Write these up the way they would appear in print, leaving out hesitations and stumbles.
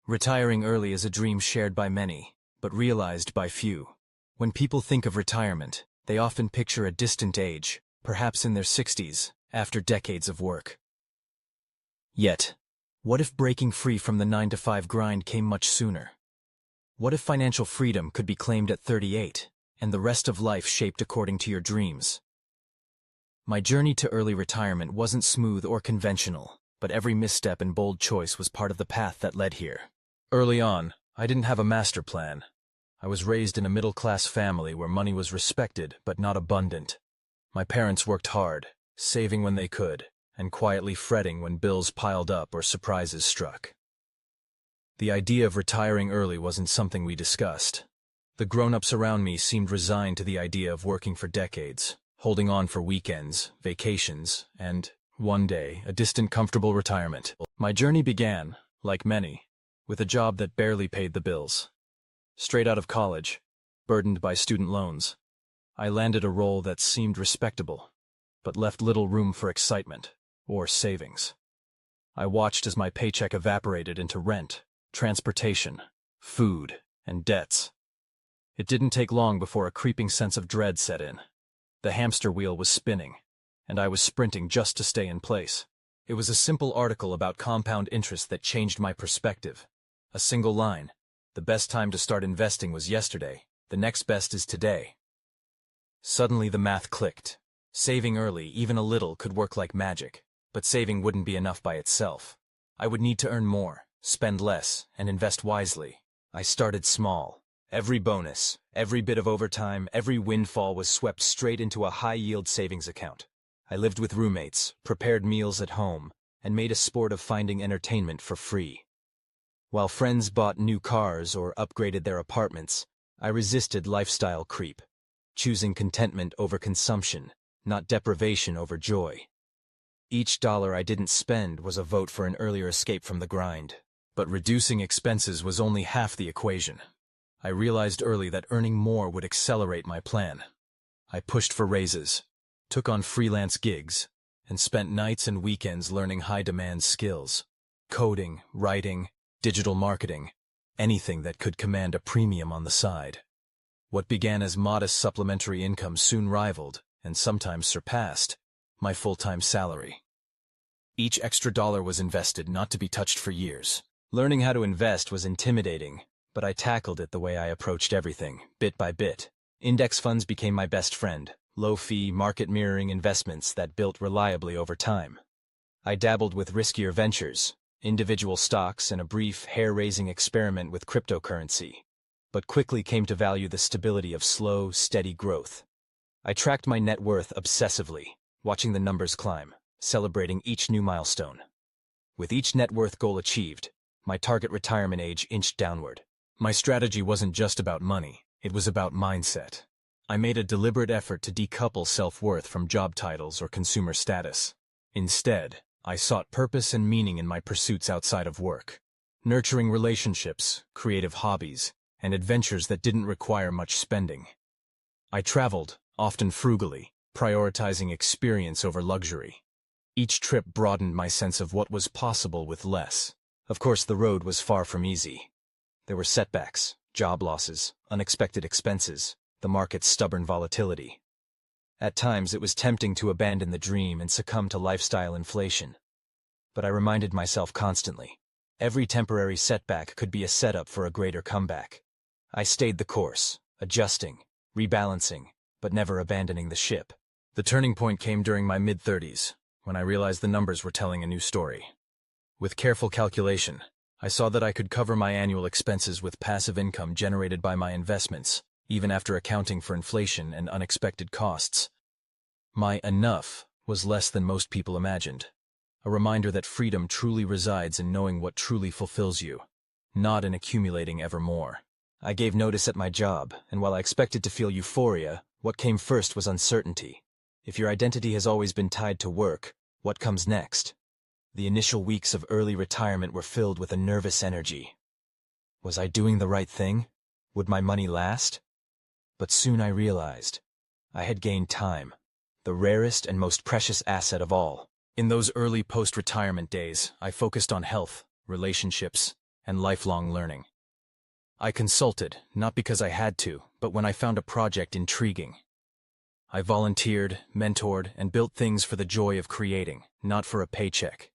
Retiring early is a dream shared by many, but realized by few. When people think of retirement, they often picture a distant age, perhaps in their 60s, after decades of work. Yet, what if breaking free from the 9-to-5 grind came much sooner? What if financial freedom could be claimed at 38, and the rest of life shaped according to your dreams? My journey to early retirement wasn't smooth or conventional, but every misstep and bold choice was part of the path that led here. Early on, I didn't have a master plan. I was raised in a middle-class family where money was respected but not abundant. My parents worked hard, saving when they could, and quietly fretting when bills piled up or surprises struck. The idea of retiring early wasn't something we discussed. The grown-ups around me seemed resigned to the idea of working for decades, holding on for weekends, vacations, and, one day, a distant comfortable retirement. My journey began, like many, with a job that barely paid the bills. Straight out of college, burdened by student loans, I landed a role that seemed respectable, but left little room for excitement or savings. I watched as my paycheck evaporated into rent, transportation, food, and debts. It didn't take long before a creeping sense of dread set in. The hamster wheel was spinning, and I was sprinting just to stay in place. It was a simple article about compound interest that changed my perspective. A single line: the best time to start investing was yesterday, the next best is today. Suddenly the math clicked. Saving early, even a little, could work like magic, but saving wouldn't be enough by itself. I would need to earn more, spend less, and invest wisely. I started small. Every bonus, every bit of overtime, every windfall was swept straight into a high-yield savings account. I lived with roommates, prepared meals at home, and made a sport of finding entertainment for free. While friends bought new cars or upgraded their apartments, I resisted lifestyle creep, choosing contentment over consumption, not deprivation over joy. Each dollar I didn't spend was a vote for an earlier escape from the grind. But reducing expenses was only half the equation. I realized early that earning more would accelerate my plan. I pushed for raises, took on freelance gigs, and spent nights and weekends learning high-demand skills: coding, writing, digital marketing, anything that could command a premium on the side. What began as modest supplementary income soon rivaled, and sometimes surpassed, my full-time salary. Each extra dollar was invested, not to be touched for years. Learning how to invest was intimidating, but I tackled it the way I approached everything, bit by bit. Index funds became my best friend, low-fee, market-mirroring investments that built reliably over time. I dabbled with riskier ventures, individual stocks, and a brief, hair-raising experiment with cryptocurrency, but quickly came to value the stability of slow, steady growth. I tracked my net worth obsessively, watching the numbers climb, celebrating each new milestone. With each net worth goal achieved, my target retirement age inched downward. My strategy wasn't just about money, it was about mindset. I made a deliberate effort to decouple self-worth from job titles or consumer status. Instead, I sought purpose and meaning in my pursuits outside of work, nurturing relationships, creative hobbies, and adventures that didn't require much spending. I traveled, often frugally, prioritizing experience over luxury. Each trip broadened my sense of what was possible with less. Of course, the road was far from easy. There were setbacks, job losses, unexpected expenses, the market's stubborn volatility. At times, it was tempting to abandon the dream and succumb to lifestyle inflation. But I reminded myself constantly, every temporary setback could be a setup for a greater comeback. I stayed the course, adjusting, rebalancing, but never abandoning the ship. The turning point came during my mid-30s, when I realized the numbers were telling a new story. With careful calculation, I saw that I could cover my annual expenses with passive income generated by my investments, even after accounting for inflation and unexpected costs. My enough was less than most people imagined, a reminder that freedom truly resides in knowing what truly fulfills you, not in accumulating ever more. I gave notice at my job, and while I expected to feel euphoria, what came first was uncertainty. If your identity has always been tied to work, what comes next? The initial weeks of early retirement were filled with a nervous energy. Was I doing the right thing? Would my money last? But soon I realized I had gained time, the rarest and most precious asset of all. In those early post-retirement days, I focused on health, relationships, and lifelong learning. I consulted, not because I had to, but when I found a project intriguing. I volunteered, mentored, and built things for the joy of creating, not for a paycheck.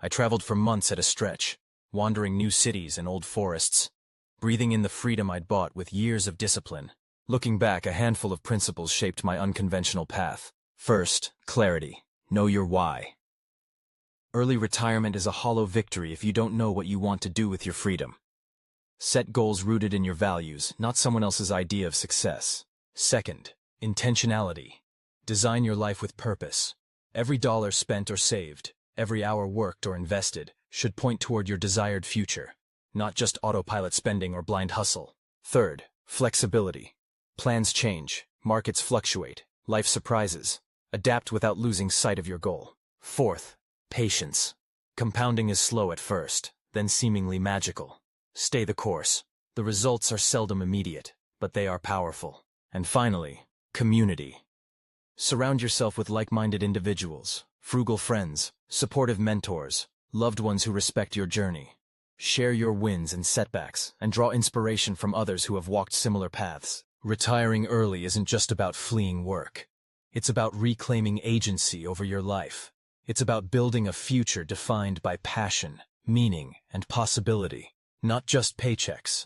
I traveled for months at a stretch, wandering new cities and old forests, breathing in the freedom I'd bought with years of discipline. Looking back, a handful of principles shaped my unconventional path. First, clarity. Know your why. Early retirement is a hollow victory if you don't know what you want to do with your freedom. Set goals rooted in your values, not someone else's idea of success. Second, intentionality. Design your life with purpose. Every dollar spent or saved, every hour worked or invested, should point toward your desired future, not just autopilot spending or blind hustle. Third, flexibility. Plans change, markets fluctuate, life surprises. Adapt without losing sight of your goal. Fourth, patience. Compounding is slow at first, then seemingly magical. Stay the course. The results are seldom immediate, but they are powerful. And finally, community. Surround yourself with like-minded individuals, frugal friends, supportive mentors, loved ones who respect your journey. Share your wins and setbacks, and draw inspiration from others who have walked similar paths. Retiring early isn't just about fleeing work. It's about reclaiming agency over your life. It's about building a future defined by passion, meaning, and possibility, not just paychecks.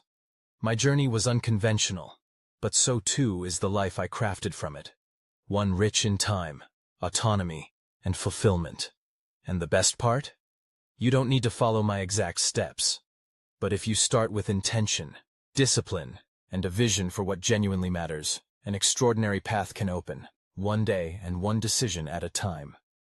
My journey was unconventional, but so too is the life I crafted from it. One rich in time, autonomy, and fulfillment. And the best part? You don't need to follow my exact steps. But if you start with intention, discipline, and a vision for what genuinely matters, an extraordinary path can open, one day and one decision at a time.